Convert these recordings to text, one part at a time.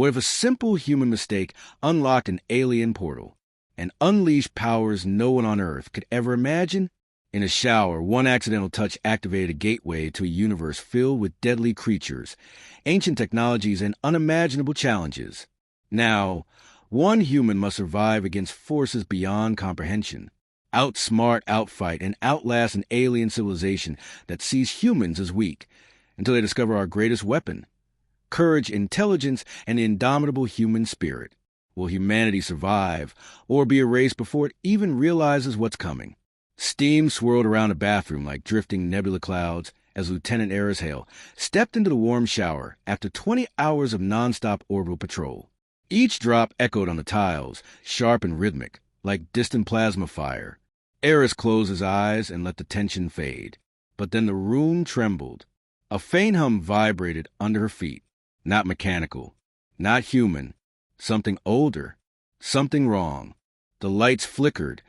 What if a simple human mistake unlocked an alien portal and unleashed powers no one on Earth could ever imagine? In a shower, one accidental touch activated a gateway to a universe filled with deadly creatures, ancient technologies, and unimaginable challenges. Now, one human must survive against forces beyond comprehension, outsmart, outfight, and outlast an alien civilization that sees humans as weak until they discover our greatest weapon: courage, intelligence, and the indomitable human spirit. Will humanity survive or be erased before it even realizes what's coming? Steam swirled around the bathroom like drifting nebula clouds as Lieutenant Eris Hale stepped into the warm shower after 20 hours of nonstop orbital patrol. Each drop echoed on the tiles, sharp and rhythmic, like distant plasma fire. Eris closed his eyes and let the tension fade. But then the room trembled. A faint hum vibrated under her feet. Not mechanical, not human, something older, something wrong. The lights flickered,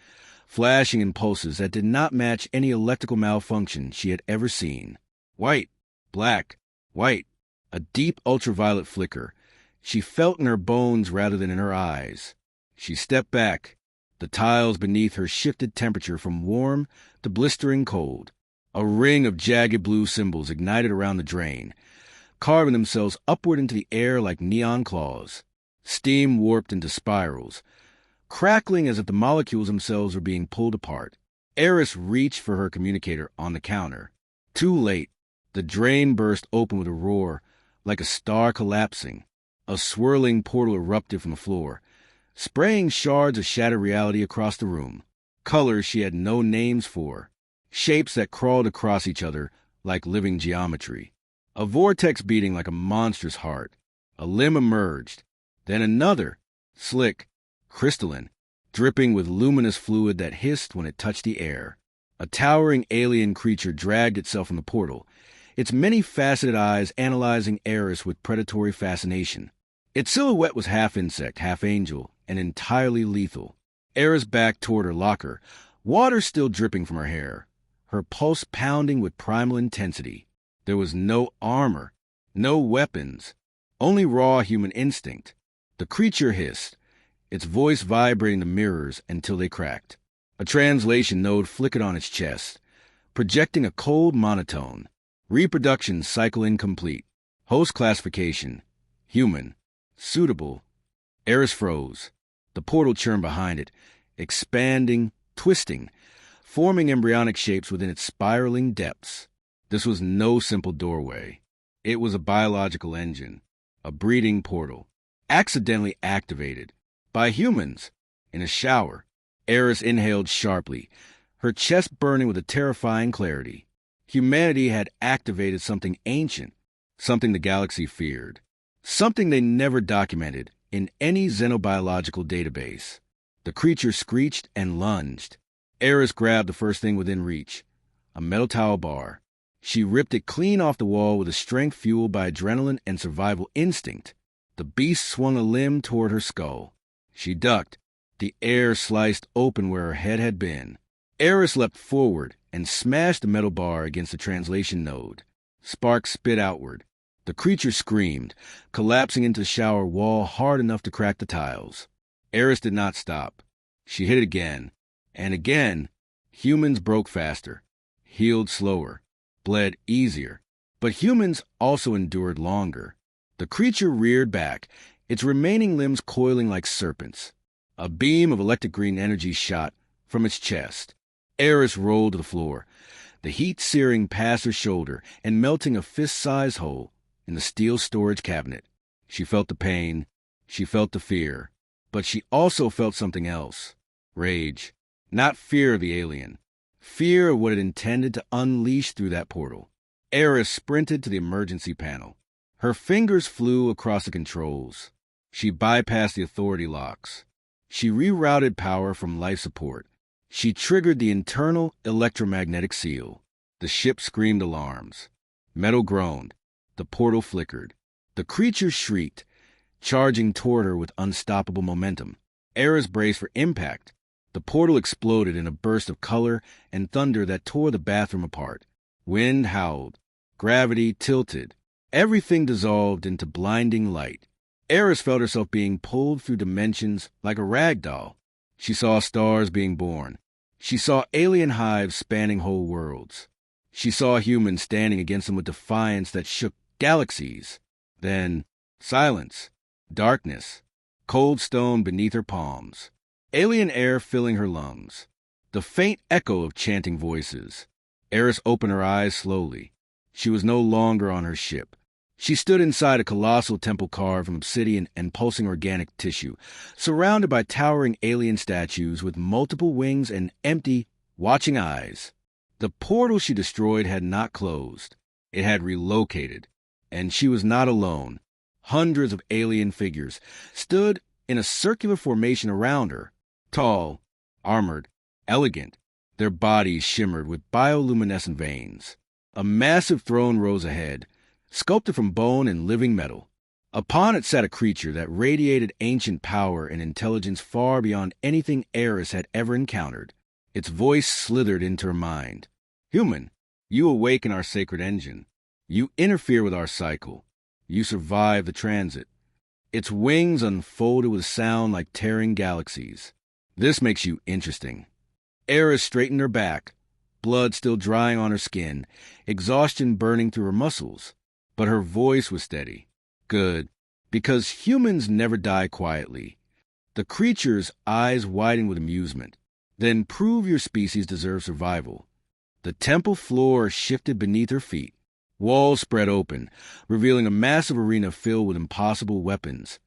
flashing in pulses that did not match any electrical malfunction she had ever seen. White, black, white, a deep ultraviolet flicker. She felt in her bones rather than in her eyes. She stepped back. The tiles beneath her shifted temperature from warm to blistering cold. A ring of jagged blue symbols ignited around the drain, carving themselves upward into the air like neon claws. Steam warped into spirals, crackling as if the molecules themselves were being pulled apart. Eris reached for her communicator on the counter. Too late. The drain burst open with a roar, like a star collapsing. A swirling portal erupted from the floor, spraying shards of shattered reality across the room. Colors she had no names for. Shapes that crawled across each other like living geometry. A vortex beating like a monstrous heart. A limb emerged. Then another, slick, crystalline, dripping with luminous fluid that hissed when it touched the air. A towering alien creature dragged itself from the portal, its many-faceted eyes analyzing Eris with predatory fascination. Its silhouette was half insect, half angel, and entirely lethal. Eris backed toward her locker, water still dripping from her hair, her pulse pounding with primal intensity. There was no armor, no weapons, only raw human instinct. The creature hissed, its voice vibrating the mirrors until they cracked. A translation node flickered on its chest, projecting a cold monotone. Reproduction cycle incomplete. Host classification: human. Suitable. Eris froze. The portal churned behind it, expanding, twisting, forming embryonic shapes within its spiraling depths. This was no simple doorway. It was a biological engine, a breeding portal, accidentally activated by humans. In a shower, Eris inhaled sharply, her chest burning with a terrifying clarity. Humanity had activated something ancient, something the galaxy feared, something they never documented in any xenobiological database. The creature screeched and lunged. Eris grabbed the first thing within reach, a metal towel bar. She ripped it clean off the wall with a strength fueled by adrenaline and survival instinct. The beast swung a limb toward her skull. She ducked. The air sliced open where her head had been. Eris leapt forward and smashed the metal bar against the translation node. Sparks spit outward. The creature screamed, collapsing into the shower wall hard enough to crack the tiles. Eris did not stop. She hit it again, and again. Humans broke faster, healed slower, bled easier. But humans also endured longer. The creature reared back, its remaining limbs coiling like serpents. A beam of electric green energy shot from its chest. Eris rolled to the floor, the heat searing past her shoulder and melting a fist-sized hole in the steel storage cabinet. She felt the pain, she felt the fear, but she also felt something else. Rage. Not fear of the alien. Fear of what it intended to unleash through that portal. Eris sprinted to the emergency panel. Her fingers flew across the controls. She bypassed the authority locks. She rerouted power from life support. She triggered the internal electromagnetic seal. The ship screamed alarms. Metal groaned. The portal flickered. The creature shrieked, charging toward her with unstoppable momentum. Eris braced for impact. The portal exploded in a burst of color and thunder that tore the bathroom apart. Wind howled. Gravity tilted. Everything dissolved into blinding light. Eris felt herself being pulled through dimensions like a rag doll. She saw stars being born. She saw alien hives spanning whole worlds. She saw humans standing against them with defiance that shook galaxies. Then, silence, darkness, cold stone beneath her palms, alien air filling her lungs, the faint echo of chanting voices. Eris opened her eyes slowly. She was no longer on her ship. She stood inside a colossal temple carved from obsidian and pulsing organic tissue, surrounded by towering alien statues with multiple wings and empty, watching eyes. The portal she destroyed had not closed. It had relocated, and she was not alone. Hundreds of alien figures stood in a circular formation around her, tall, armored, elegant. Their bodies shimmered with bioluminescent veins. A massive throne rose ahead, sculpted from bone and living metal. Upon it sat a creature that radiated ancient power and intelligence far beyond anything Eris had ever encountered. Its voice slithered into her mind. "Human, you awaken our sacred engine. You interfere with our cycle. You survive the transit." Its wings unfolded with sound like tearing galaxies. "This makes you interesting." Eris straightened her back, blood still drying on her skin, exhaustion burning through her muscles. But her voice was steady. "Good, because humans never die quietly." The creature's eyes widened with amusement. "Then prove your species deserves survival." The temple floor shifted beneath her feet. Walls spread open, revealing a massive arena filled with impossible weapons,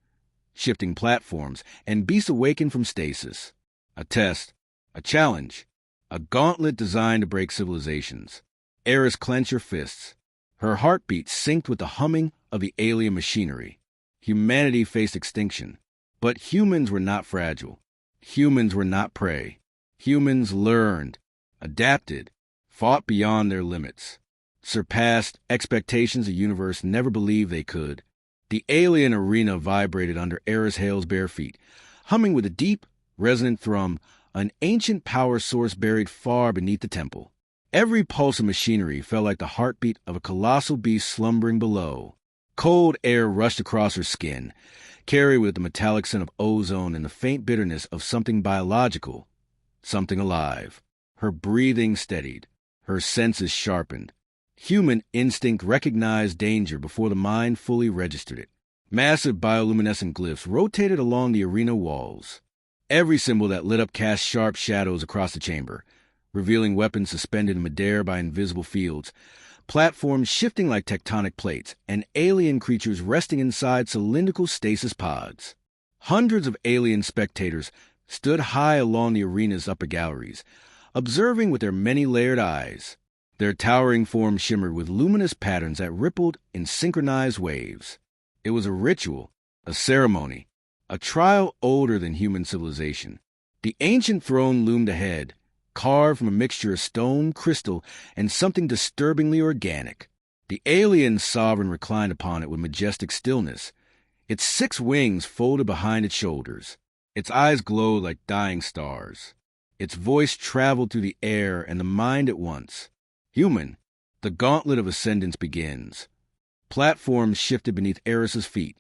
shifting platforms, and beasts awakened from stasis. A test, a challenge, a gauntlet designed to break civilizations. Eris clenched her fists. Her heartbeat synced with the humming of the alien machinery. Humanity faced extinction. But humans were not fragile. Humans were not prey. Humans learned, adapted, fought beyond their limits, surpassed expectations the universe never believed they could. The alien arena vibrated under Eris Hale's bare feet, humming with a deep, resonant thrum, an ancient power source buried far beneath the temple. Every pulse of machinery felt like the heartbeat of a colossal beast slumbering below. Cold air rushed across her skin, carried with the metallic scent of ozone and the faint bitterness of something biological, something alive. Her breathing steadied, her senses sharpened. Human instinct recognized danger before the mind fully registered it. Massive bioluminescent glyphs rotated along the arena walls. Every symbol that lit up cast sharp shadows across the chamber, revealing weapons suspended in midair by invisible fields, platforms shifting like tectonic plates, and alien creatures resting inside cylindrical stasis pods. Hundreds of alien spectators stood high along the arena's upper galleries, observing with their many-layered eyes. Their towering forms shimmered with luminous patterns that rippled in synchronized waves. It was a ritual, a ceremony, a trial older than human civilization. The ancient throne loomed ahead, carved from a mixture of stone, crystal, and something disturbingly organic. The alien sovereign reclined upon it with majestic stillness, its 6 wings folded behind its shoulders. Its eyes glowed like dying stars. Its voice traveled through the air and the mind at once. "Human, the gauntlet of ascendance begins." Platforms shifted beneath Eris's feet,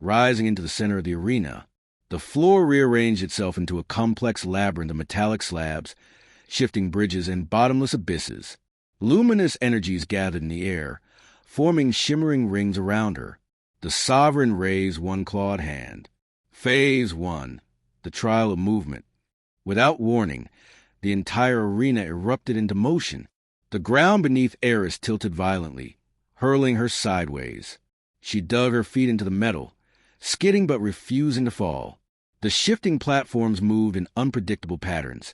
rising into the center of the arena. The floor rearranged itself into a complex labyrinth of metallic slabs, shifting bridges and bottomless abysses. Luminous energies gathered in the air, forming shimmering rings around her. The sovereign raised one clawed hand. Phase 1, the trial of movement. Without warning, the entire arena erupted into motion. The ground beneath Eris tilted violently, hurling her sideways. She dug her feet into the metal, skidding but refusing to fall. The shifting platforms moved in unpredictable patterns,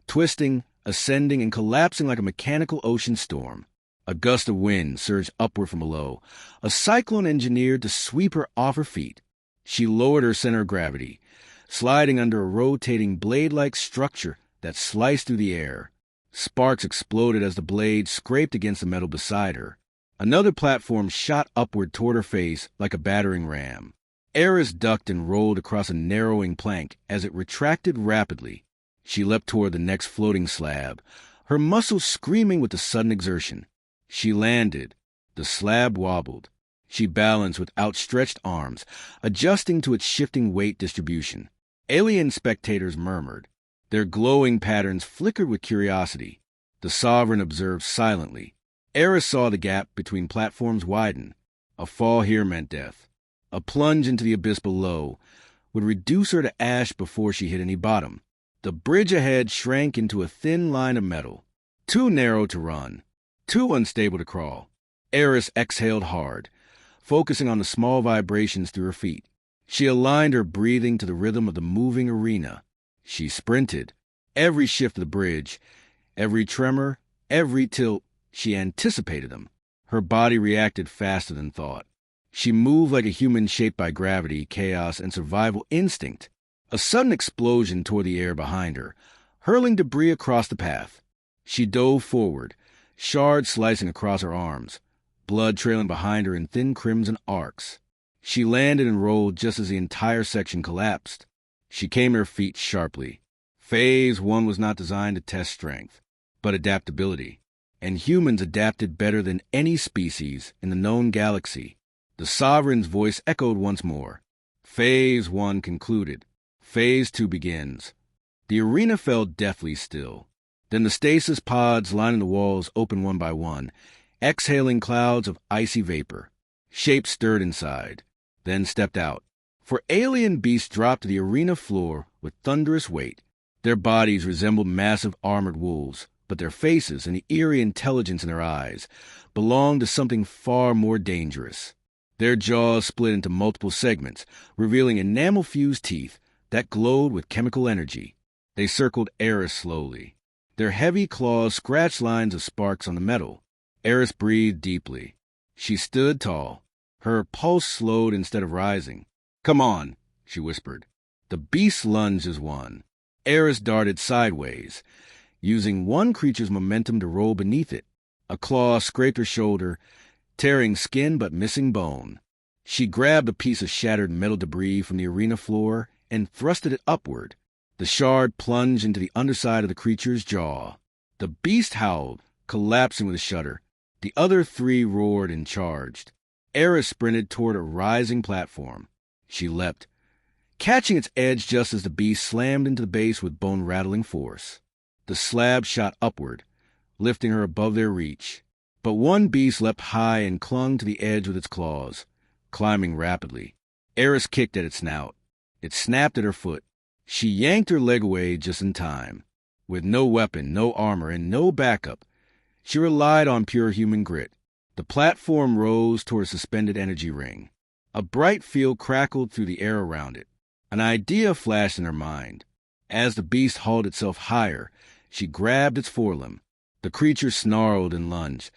twisting, ascending, and collapsing like a mechanical ocean storm. A gust of wind surged upward from below, a cyclone engineered to sweep her off her feet. She lowered her center of gravity, sliding under a rotating blade-like structure that sliced through the air. Sparks exploded as the blade scraped against the metal beside her. Another platform shot upward toward her face like a battering ram. Eris ducked and rolled across a narrowing plank as it retracted rapidly. She leapt toward the next floating slab, her muscles screaming with the sudden exertion. She landed. The slab wobbled. She balanced with outstretched arms, adjusting to its shifting weight distribution. Alien spectators murmured. Their glowing patterns flickered with curiosity. The Sovereign observed silently. Eris saw the gap between platforms widen. A fall here meant death. A plunge into the abyss below would reduce her to ash before she hit any bottom. The bridge ahead shrank into a thin line of metal, too narrow to run, too unstable to crawl. Eris exhaled hard, focusing on the small vibrations through her feet. She aligned her breathing to the rhythm of the moving arena. She sprinted. Every shift of the bridge, every tremor, every tilt, she anticipated them. Her body reacted faster than thought. She moved like a human shaped by gravity, chaos, and survival instinct. A sudden explosion tore the air behind her, hurling debris across the path. She dove forward, shards slicing across her arms, blood trailing behind her in thin crimson arcs. She landed and rolled just as the entire section collapsed. She came to her feet sharply. Phase 1 was not designed to test strength, but adaptability. And humans adapted better than any species in the known galaxy. The Sovereign's voice echoed once more. Phase 1 concluded. Phase 2 begins. The arena fell deathly still. Then the stasis pods lining the walls opened one by one, exhaling clouds of icy vapor. Shapes stirred inside, then stepped out. For alien beasts dropped to the arena floor with thunderous weight. Their bodies resembled massive armored wolves, but their faces and the eerie intelligence in their eyes belonged to something far more dangerous. Their jaws split into multiple segments, revealing enamel-fused teeth that glowed with chemical energy. They circled Eris slowly. Their heavy claws scratched lines of sparks on the metal. Eris breathed deeply. She stood tall. Her pulse slowed instead of rising. "Come on," she whispered. The beast lunged as one. Eris darted sideways, using one creature's momentum to roll beneath it. A claw scraped her shoulder, tearing skin but missing bone. She grabbed a piece of shattered metal debris from the arena floor and thrusted it upward. The shard plunged into the underside of the creature's jaw. The beast howled, collapsing with a shudder. The other three roared and charged. Eris sprinted toward a rising platform. She leapt, catching its edge just as the beast slammed into the base with bone-rattling force. The slab shot upward, lifting her above their reach. But one beast leapt high and clung to the edge with its claws, climbing rapidly. Eris kicked at its snout. It snapped at her foot. She yanked her leg away just in time. With no weapon, no armor, and no backup, she relied on pure human grit. The platform rose toward a suspended energy ring. A bright field crackled through the air around it. An idea flashed in her mind. As the beast hauled itself higher, she grabbed its forelimb. The creature snarled and lunged,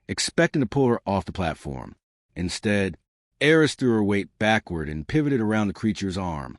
expecting to pull her off the platform. Instead, Eris threw her weight backward and pivoted around the creature's arm,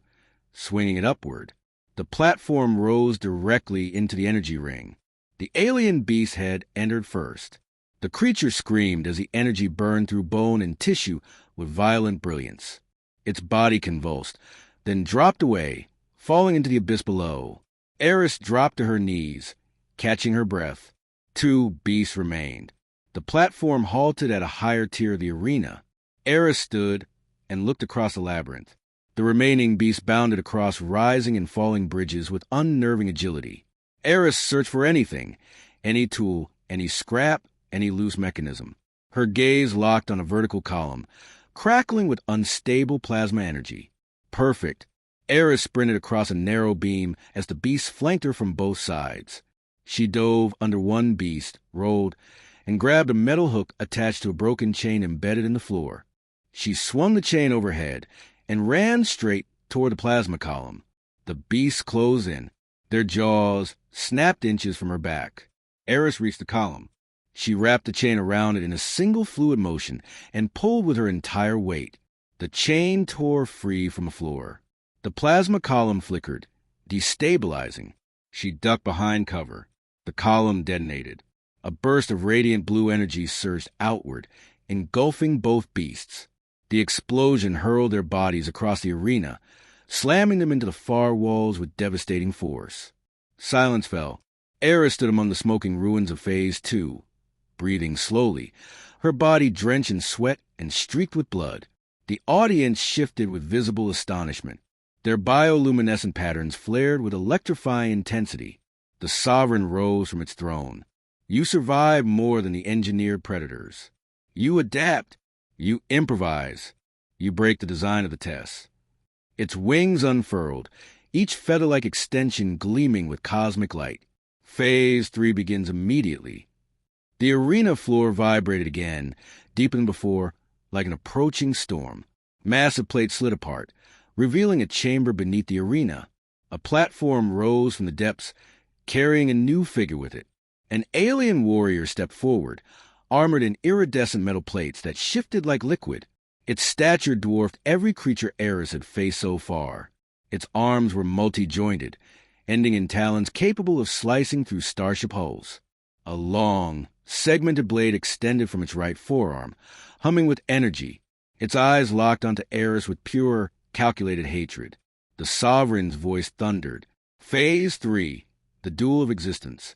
swinging it upward. The platform rose directly into the energy ring. The alien beast's head entered first. The creature screamed as the energy burned through bone and tissue with violent brilliance. Its body convulsed, then dropped away, falling into the abyss below. Eris dropped to her knees, catching her breath. Two beasts remained. The platform halted at a higher tier of the arena. Eris stood and looked across the labyrinth. The remaining beasts bounded across rising and falling bridges with unnerving agility. Eris searched for anything, any tool, any scrap, any loose mechanism. Her gaze locked on a vertical column, crackling with unstable plasma energy. Perfect. Eris sprinted across a narrow beam as the beasts flanked her from both sides. She dove under one beast, rolled, and grabbed a metal hook attached to a broken chain embedded in the floor. She swung the chain overhead and ran straight toward the plasma column. The beasts closed in. Their jaws snapped inches from her back. Eris reached the column. She wrapped the chain around it in a single fluid motion and pulled with her entire weight. The chain tore free from the floor. The plasma column flickered, destabilizing. She ducked behind cover. The column detonated. A burst of radiant blue energy surged outward, engulfing both beasts. The explosion hurled their bodies across the arena, slamming them into the far walls with devastating force. Silence fell. Eris stood among the smoking ruins of Phase 2, breathing slowly, her body drenched in sweat and streaked with blood. The audience shifted with visible astonishment. Their bioluminescent patterns flared with electrifying intensity. The sovereign rose from its throne. You survive more than the engineered predators. You adapt. You improvise. You break the design of the test. Its wings unfurled, each feather-like extension gleaming with cosmic light. Phase 3 begins immediately. The arena floor vibrated again, deeper than before, like an approaching storm. Massive plates slid apart, revealing a chamber beneath the arena. A platform rose from the depths, carrying a new figure with it. An alien warrior stepped forward, armored in iridescent metal plates that shifted like liquid. Its stature dwarfed every creature Eris had faced so far. Its arms were multi-jointed, ending in talons capable of slicing through starship hulls. A long, segmented blade extended from its right forearm, humming with energy. Its eyes locked onto Eris with pure, calculated hatred. The Sovereign's voice thundered. Phase 3, the duel of existence.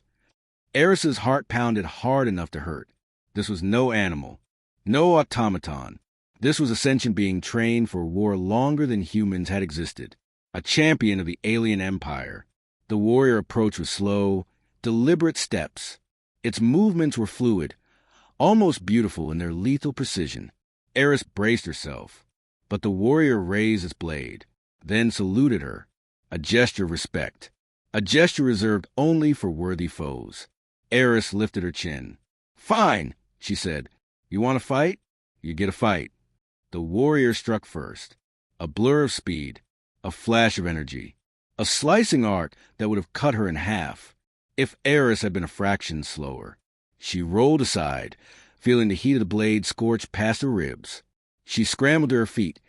Eris's heart pounded hard enough to hurt. This was no animal, no automaton. This was a sentient being trained for war longer than humans had existed. A champion of the alien empire. The warrior approached with slow, deliberate steps. Its movements were fluid, almost beautiful in their lethal precision. Eris braced herself, but the warrior raised its blade, then saluted her, a gesture of respect, a gesture reserved only for worthy foes. Eris lifted her chin. Fine, she said. You want to fight? You get a fight. The warrior struck first. A blur of speed, a flash of energy, a slicing arc that would have cut her in half if Eris had been a fraction slower. She rolled aside, feeling the heat of the blade scorch past her ribs. She scrambled to her feet,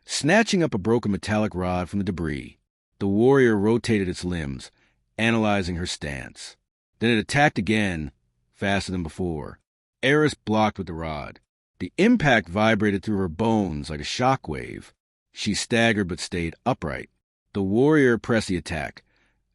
snatching up a broken metallic rod from the debris. The warrior rotated its limbs, analyzing her stance. Then it attacked again, faster than before. Eris blocked with the rod. The impact vibrated through her bones like a shock wave. She staggered but stayed upright. The warrior pressed the attack,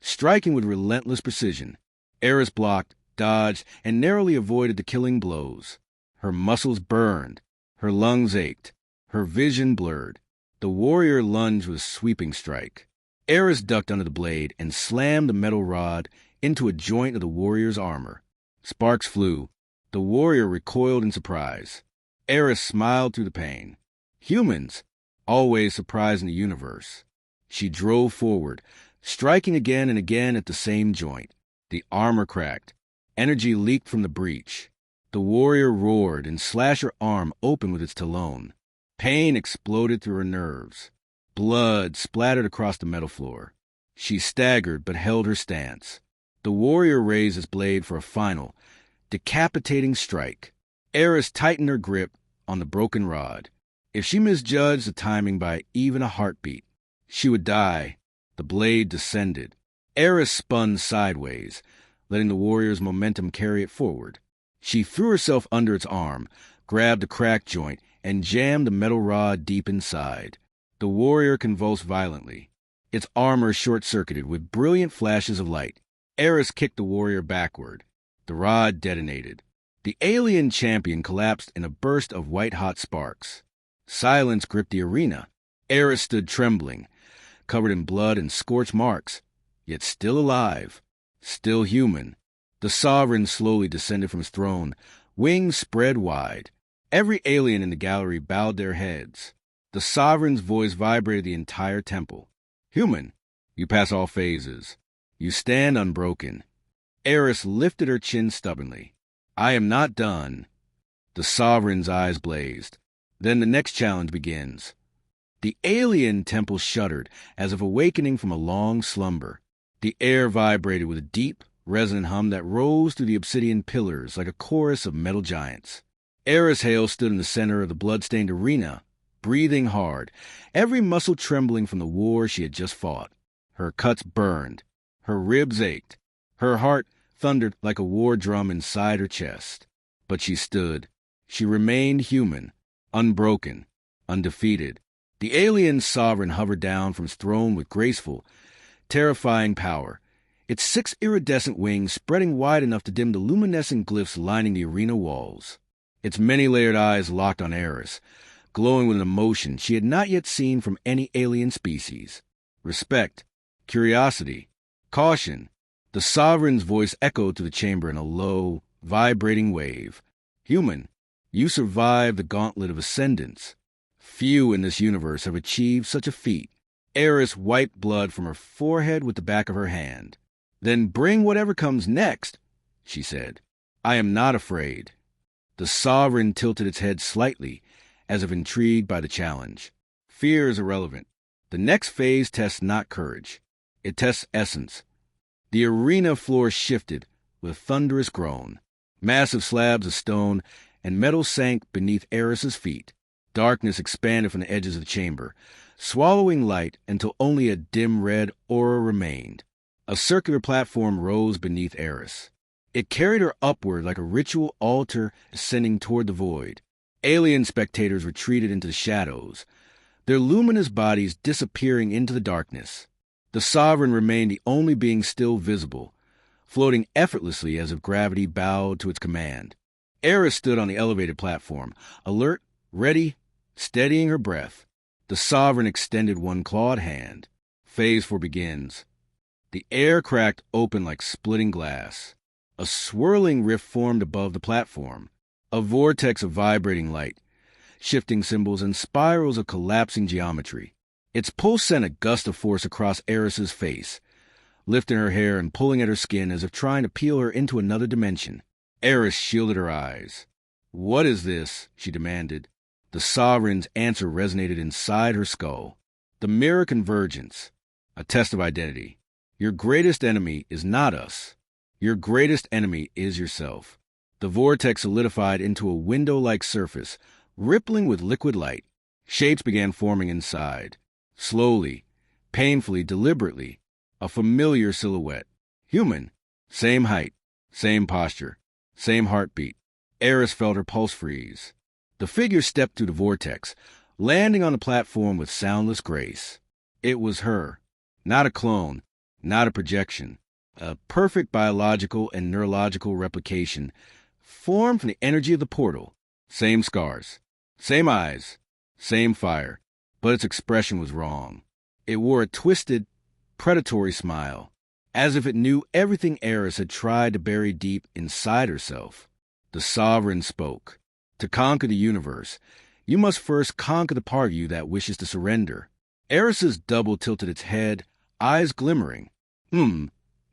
striking with relentless precision. Eris blocked, dodged, and narrowly avoided the killing blows. Her muscles burned. Her lungs ached. Her vision blurred. The warrior lunged with a sweeping strike. Eris ducked under the blade and slammed the metal rod into a joint of the warrior's armor. Sparks flew. The warrior recoiled in surprise. Eris smiled through the pain. Humans, always surprising the universe. She drove forward, striking again and again at the same joint. The armor cracked. Energy leaked from the breach. The warrior roared and slashed her arm open with its talon. Pain exploded through her nerves. Blood splattered across the metal floor. She staggered but held her stance. The warrior raised his blade for a final, decapitating strike. Eris tightened her grip on the broken rod. If she misjudged the timing by even a heartbeat, she would die. The blade descended. Eris spun sideways, letting the warrior's momentum carry it forward. She threw herself under its arm, grabbed the cracked joint, and jammed the metal rod deep inside. The warrior convulsed violently. Its armor short-circuited with brilliant flashes of light. Eris kicked the warrior backward. The rod detonated. The alien champion collapsed in a burst of white-hot sparks. Silence gripped the arena. Eris stood trembling, covered in blood and scorched marks, yet still alive, still human. The Sovereign slowly descended from his throne, wings spread wide. Every alien in the gallery bowed their heads. The Sovereign's voice vibrated the entire temple. Human, you pass all phases. You stand unbroken. Eris lifted her chin stubbornly. I am not done. The Sovereign's eyes blazed. Then the next challenge begins. The alien temple shuddered, as if awakening from a long slumber. The air vibrated with a deep, resonant hum that rose through the obsidian pillars like a chorus of metal giants. Eris Hale stood in the center of the blood-stained arena, breathing hard, every muscle trembling from the war she had just fought. Her cuts burned. Her ribs ached. Her heart thundered like a war drum inside her chest. But she stood. She remained human, unbroken, undefeated. The alien sovereign hovered down from his throne with graceful, terrifying power, its 6 iridescent wings spreading wide enough to dim the luminescent glyphs lining the arena walls. its many-layered eyes locked on Eris, glowing with an emotion she had not yet seen from any alien species. Respect, curiosity, caution. The Sovereign's voice echoed through the chamber in a low, vibrating wave. Human, you survived the gauntlet of ascendance. Few in this universe have achieved such a feat. Eris wiped blood from her forehead with the back of her hand. Then bring whatever comes next, she said. I am not afraid. The Sovereign tilted its head slightly, as if intrigued by the challenge. Fear is irrelevant. The next phase tests not courage. It tests essence. The arena floor shifted with a thunderous groan. Massive slabs of stone and metal sank beneath Eris's feet. Darkness expanded from the edges of the chamber, swallowing light until only a dim red aura remained. A circular platform rose beneath Eris. It carried her upward like a ritual altar ascending toward the void. Alien spectators retreated into the shadows, their luminous bodies disappearing into the darkness. The Sovereign remained the only being still visible, floating effortlessly as if gravity bowed to its command. Eris stood on the elevated platform, alert, ready, steadying her breath. The Sovereign extended one clawed hand. Phase 4 begins. The air cracked open like splitting glass. A swirling rift formed above the platform, a vortex of vibrating light, shifting symbols and spirals of collapsing geometry. Its pulse sent a gust of force across Eris's face, lifting her hair and pulling at her skin as if trying to peel her into another dimension. Eris shielded her eyes. What is this? She demanded. The Sovereign's answer resonated inside her skull. The mirror convergence, a test of identity. Your greatest enemy is not us. Your greatest enemy is yourself. The vortex solidified into a window-like surface, rippling with liquid light. Shapes began forming inside. Slowly, painfully, deliberately, a familiar silhouette. Human. Same height, same posture, same heartbeat. Eris felt her pulse freeze. The figure stepped through the vortex, landing on the platform with soundless grace. It was her. Not a clone, not a projection. A perfect biological and neurological replication formed from the energy of the portal. Same scars, same eyes, same fire, but its expression was wrong. It wore a twisted, predatory smile, as if it knew everything Eris had tried to bury deep inside herself. The Sovereign spoke. To conquer the universe, you must first conquer the part of you that wishes to surrender. Eris's double tilted its head, eyes glimmering.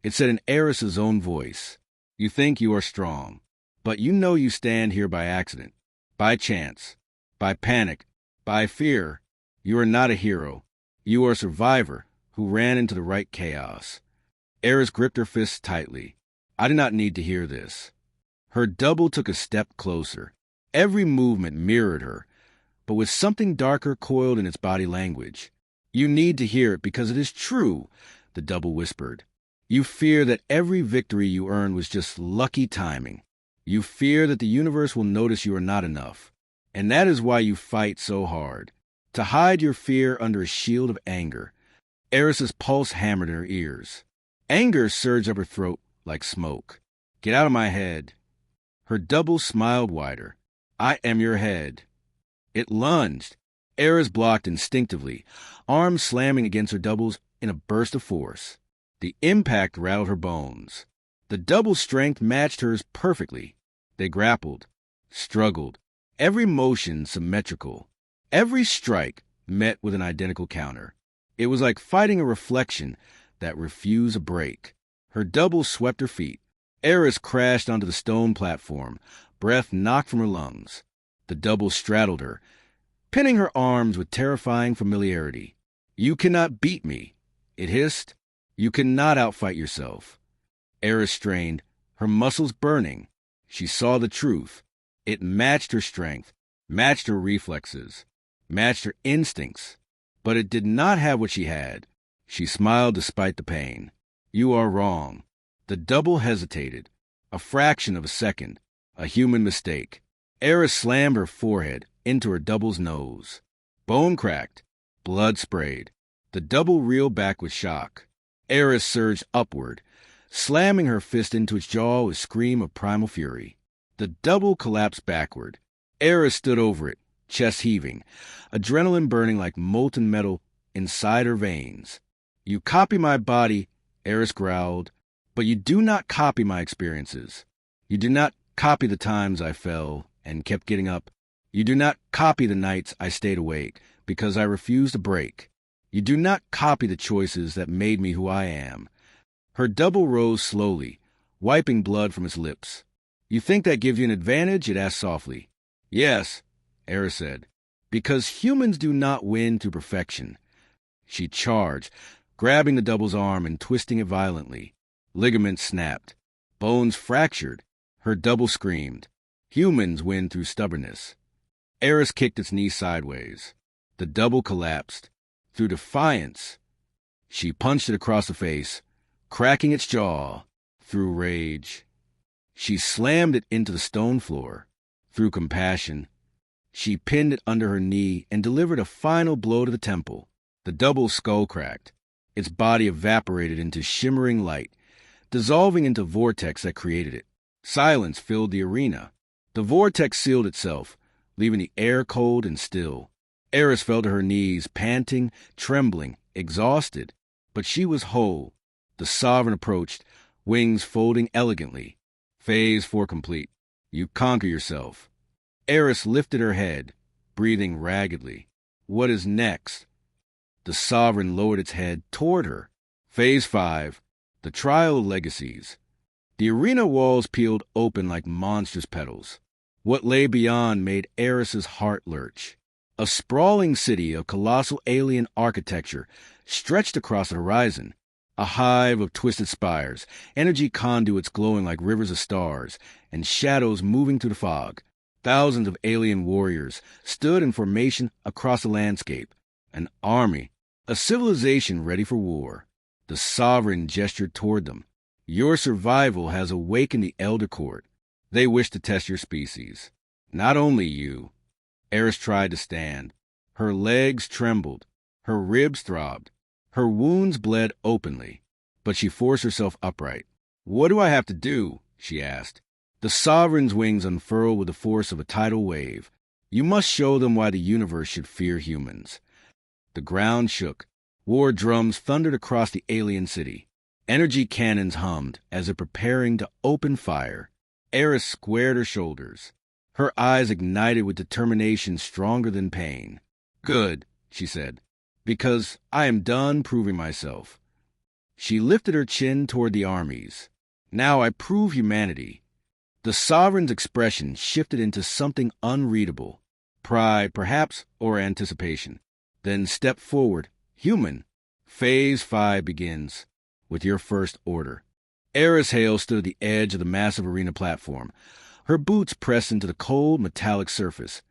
It said in Eris's own voice. You think you are strong, but you know you stand here by accident, by chance, by panic, by fear. You are not a hero. You are a survivor who ran into the right chaos. Eris gripped her fists tightly. I did not need to hear this. Her double took a step closer. Every movement mirrored her, but with something darker coiled in its body language. You need to hear it because it is true, the double whispered. You fear that every victory you earn was just lucky timing. You fear that the universe will notice you are not enough. And that is why you fight so hard. To hide your fear under a shield of anger. Eris's pulse hammered in her ears. Anger surged up her throat like smoke. Get out of my head. Her double smiled wider. I am your head. It lunged. Eris blocked instinctively, arms slamming against her doubles in a burst of force. The impact rattled her bones. The double strength matched hers perfectly. They grappled, struggled, every motion symmetrical. Every strike met with an identical counter. It was like fighting a reflection that refused a break. Her double swept her feet. Eris crashed onto the stone platform, breath knocked from her lungs. The double straddled her, pinning her arms with terrifying familiarity. You cannot beat me, it hissed. You cannot outfight yourself. Eris strained, her muscles burning. She saw the truth. It matched her strength, matched her reflexes, matched her instincts. But it did not have what she had. She smiled despite the pain. You are wrong. The double hesitated. A fraction of a second. A human mistake. Eris slammed her forehead into her double's nose. Bone cracked. Blood sprayed. The double reeled back with shock. Eris surged upward, slamming her fist into its jaw with a scream of primal fury. The double collapsed backward. Eris stood over it, chest heaving, adrenaline burning like molten metal inside her veins. "You copy my body," Eris growled, "but you do not copy my experiences. You do not copy the times I fell and kept getting up. You do not copy the nights I stayed awake because I refused to break. You do not copy the choices that made me who I am." Her double rose slowly, wiping blood from its lips. "You think that gives you an advantage?" it asked softly. "Yes," Eris said, "because humans do not win to perfection." She charged, grabbing the double's arm and twisting it violently. Ligaments snapped. Bones fractured. Her double screamed. Humans win through stubbornness. Eris kicked its knee sideways. The double collapsed. Through defiance, she punched it across the face, cracking its jaw. Through rage, she slammed it into the stone floor. Through compassion, she pinned it under her knee and delivered a final blow to the temple. The double's skull cracked. Its body evaporated into shimmering light, dissolving into vortex that created it. Silence filled the arena. The vortex sealed itself, leaving the air cold and still. Eris fell to her knees, panting, trembling, exhausted. But she was whole. The Sovereign approached, wings folding elegantly. Phase 4 complete. You conquer yourself. Eris lifted her head, breathing raggedly. What is next? The Sovereign lowered its head toward her. Phase 5. The Trial of Legacies. The arena walls peeled open like monstrous petals. What lay beyond made Eris's heart lurch. A sprawling city of colossal alien architecture stretched across the horizon. A hive of twisted spires, energy conduits glowing like rivers of stars, and shadows moving through the fog. Thousands of alien warriors stood in formation across the landscape. An army, a civilization ready for war. The Sovereign gestured toward them. Your survival has awakened the Elder Court. They wish to test your species. Not only you. Eris tried to stand. Her legs trembled. Her ribs throbbed. Her wounds bled openly. But she forced herself upright. What do I have to do? She asked. The Sovereign's wings unfurled with the force of a tidal wave. You must show them why the universe should fear humans. The ground shook. War drums thundered across the alien city. Energy cannons hummed as if preparing to open fire. Eris squared her shoulders. Her eyes ignited with determination stronger than pain. Good, she said, because I am done proving myself. She lifted her chin toward the armies. Now I prove humanity. The Sovereign's expression shifted into something unreadable. Pride, perhaps, or anticipation. Then step forward. Human. Phase 5 begins with your first order. Eris Hale stood at the edge of the massive arena platform, her boots pressed into the cold, metallic surface,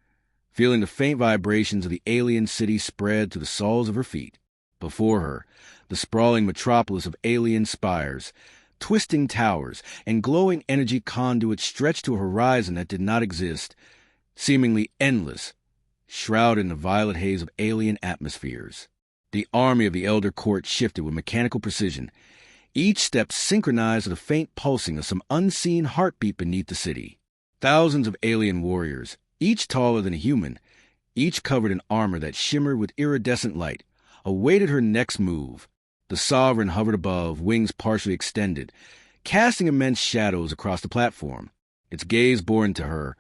feeling the faint vibrations of the alien city spread to the soles of her feet. Before her, the sprawling metropolis of alien spires, twisting towers, and glowing energy conduits stretched to a horizon that did not exist, seemingly endless, shrouded in the violet haze of alien atmospheres. The army of the Elder Court shifted with mechanical precision, each step synchronized with the faint pulsing of some unseen heartbeat beneath the city. Thousands of alien warriors, each taller than a human, each covered in armor that shimmered with iridescent light, awaited her next move. The Sovereign hovered above, wings partially extended, casting immense shadows across the platform. Its gaze bore into her,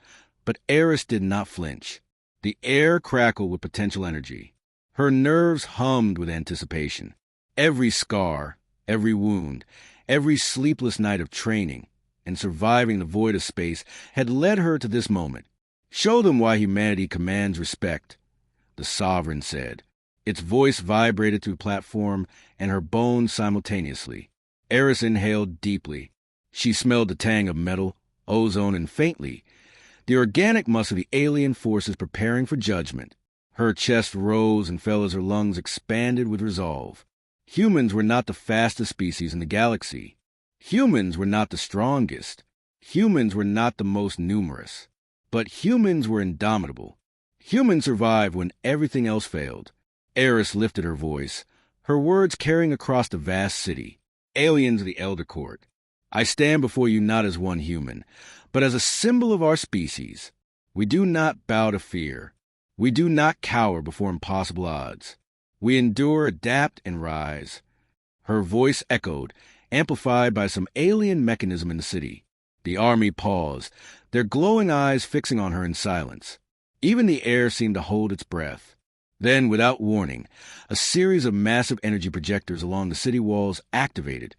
but Eris did not flinch. The air crackled with potential energy. Her nerves hummed with anticipation. Every scar, every wound, every sleepless night of training and surviving the void of space had led her to this moment. Show them why humanity commands respect, the Sovereign said. Its voice vibrated through the platform and her bones simultaneously. Eris inhaled deeply. She smelled the tang of metal, ozone, and faintly, the organic musk of the alien forces preparing for judgment. Her chest rose and fell as her lungs expanded with resolve. Humans were not the fastest species in the galaxy. Humans were not the strongest. Humans were not the most numerous. But humans were indomitable. Humans survived when everything else failed. Eris lifted her voice, her words carrying across the vast city. Aliens of the Elder Court, I stand before you not as one human, but as a symbol of our species. We do not bow to fear. We do not cower before impossible odds. We endure, adapt, and rise." Her voice echoed, amplified by some alien mechanism in the city. The army paused, their glowing eyes fixing on her in silence. Even the air seemed to hold its breath. Then, without warning, a series of massive energy projectors along the city walls activated,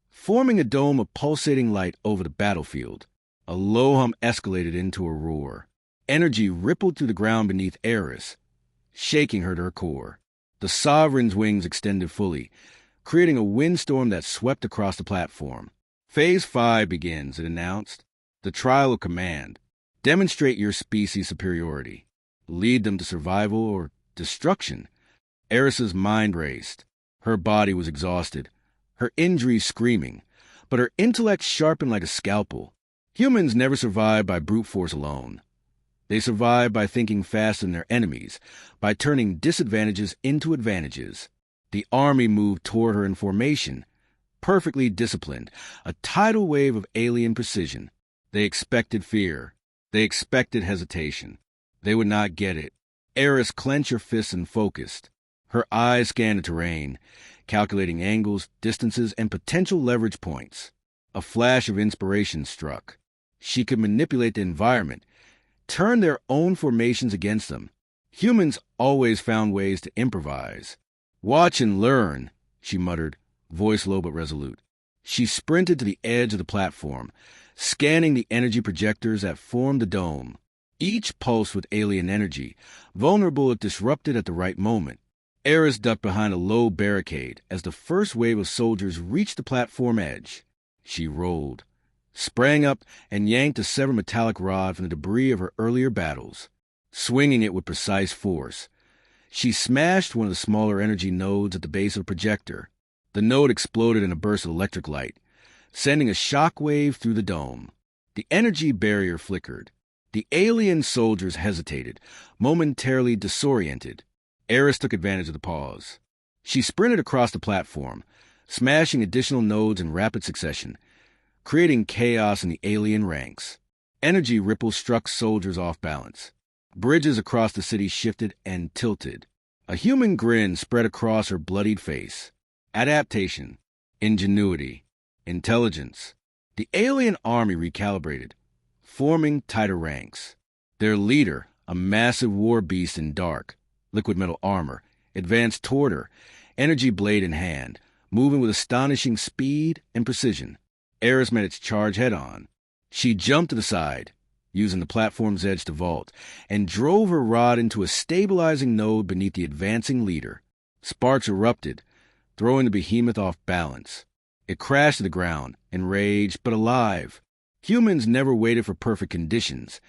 forming a dome of pulsating light over the battlefield. A low hum escalated into a roar. Energy rippled through the ground beneath Eris, shaking her to her core. The Sovereign's wings extended fully, creating a windstorm that swept across the platform. "Phase 5 begins," it announced. "The trial of command. Demonstrate your species' superiority. Lead them to survival or destruction." Eris's mind raced. Her body was exhausted, her injuries screaming, but her intellect sharpened like a scalpel. Humans never survive by brute force alone. They survive by thinking faster than their enemies, by turning disadvantages into advantages. The army moved toward her in formation, perfectly disciplined, a tidal wave of alien precision. They expected fear. They expected hesitation. They would not get it. Eris clenched her fists and focused. Her eyes scanned the terrain, calculating angles, distances, and potential leverage points. A flash of inspiration struck. She could manipulate the environment, turn their own formations against them. Humans always found ways to improvise. "Watch and learn," she muttered, voice low but resolute. She sprinted to the edge of the platform, scanning the energy projectors that formed the dome. Each pulsed with alien energy, vulnerable if disrupted at the right moment. Eris ducked behind a low barricade as the first wave of soldiers reached the platform edge. She rolled, sprang up, and yanked a severed metallic rod from the debris of her earlier battles, swinging it with precise force. She smashed one of the smaller energy nodes at the base of the projector. The node exploded in a burst of electric light, sending a shock wave through the dome. The energy barrier flickered. The alien soldiers hesitated, momentarily disoriented. Eris took advantage of the pause. She sprinted across the platform, smashing additional nodes in rapid succession, creating chaos in the alien ranks. Energy ripples struck soldiers off balance. Bridges across the city shifted and tilted. A human grin spread across her bloodied face. Adaptation, ingenuity, intelligence. The alien army recalibrated, forming tighter ranks. Their leader, a massive war beast in dark, liquid metal armor, advanced toward her, energy blade in hand, moving with astonishing speed and precision. Eris met its charge head-on. She jumped to the side, using the platform's edge to vault, and drove her rod into a stabilizing node beneath the advancing leader. Sparks erupted, throwing the behemoth off balance. It crashed to the ground, enraged but alive. Humans never waited for perfect conditions.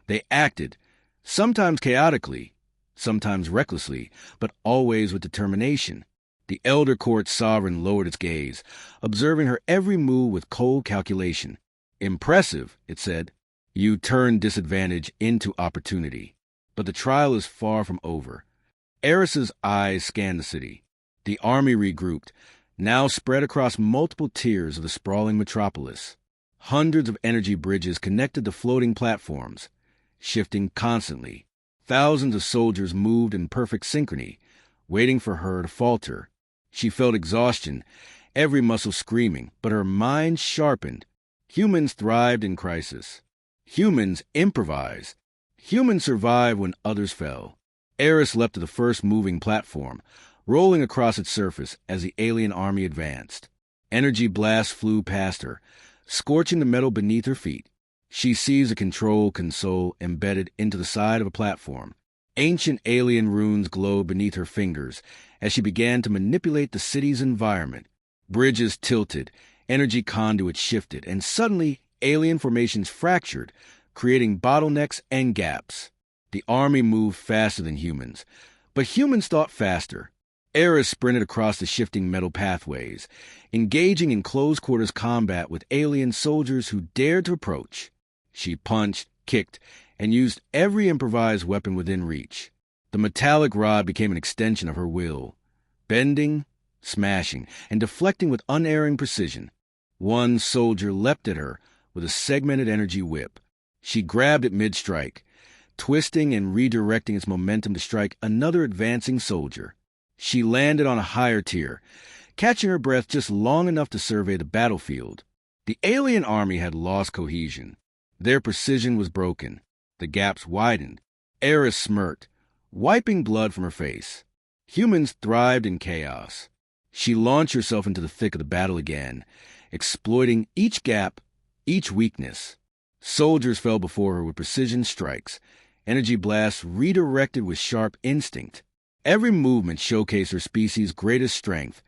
They acted, sometimes chaotically, sometimes recklessly, but always with determination. The Elder Court Sovereign lowered its gaze, observing her every move with cold calculation. "Impressive," it said. "You turned disadvantage into opportunity." But the trial is far from over. Eris's eyes scanned the city. The army regrouped, now spread across multiple tiers of the sprawling metropolis. Hundreds of energy bridges connected the floating platforms, shifting constantly. Thousands of soldiers moved in perfect synchrony, waiting for her to falter. She felt exhaustion, every muscle screaming, but her mind sharpened. Humans thrived in crisis. Humans improvise. Humans survive when others fell. Eris leapt to the first moving platform, rolling across its surface as the alien army advanced. Energy blasts flew past her, scorching the metal beneath her feet. She seized a control console embedded into the side of a platform. Ancient alien runes glowed beneath her fingers as she began to manipulate the city's environment. Bridges tilted, energy conduits shifted, and suddenly alien formations fractured, creating bottlenecks and gaps. The army moved faster than humans, but humans thought faster. Eris sprinted across the shifting metal pathways, engaging in close-quarters combat with alien soldiers who dared to approach. She punched, kicked, and used every improvised weapon within reach. The metallic rod became an extension of her will, bending, smashing, and deflecting with unerring precision. One soldier leapt at her with a segmented energy whip. She grabbed it mid-strike, twisting and redirecting its momentum to strike another advancing soldier. She landed on a higher tier, catching her breath just long enough to survey the battlefield. The alien army had lost cohesion. Their precision was broken. The gaps widened. Eris smirked, wiping blood from her face. Humans thrived in chaos. She launched herself into the thick of the battle again, exploiting each gap, each weakness. Soldiers fell before her with precision strikes, energy blasts redirected with sharp instinct. Every movement showcased her species' greatest strength,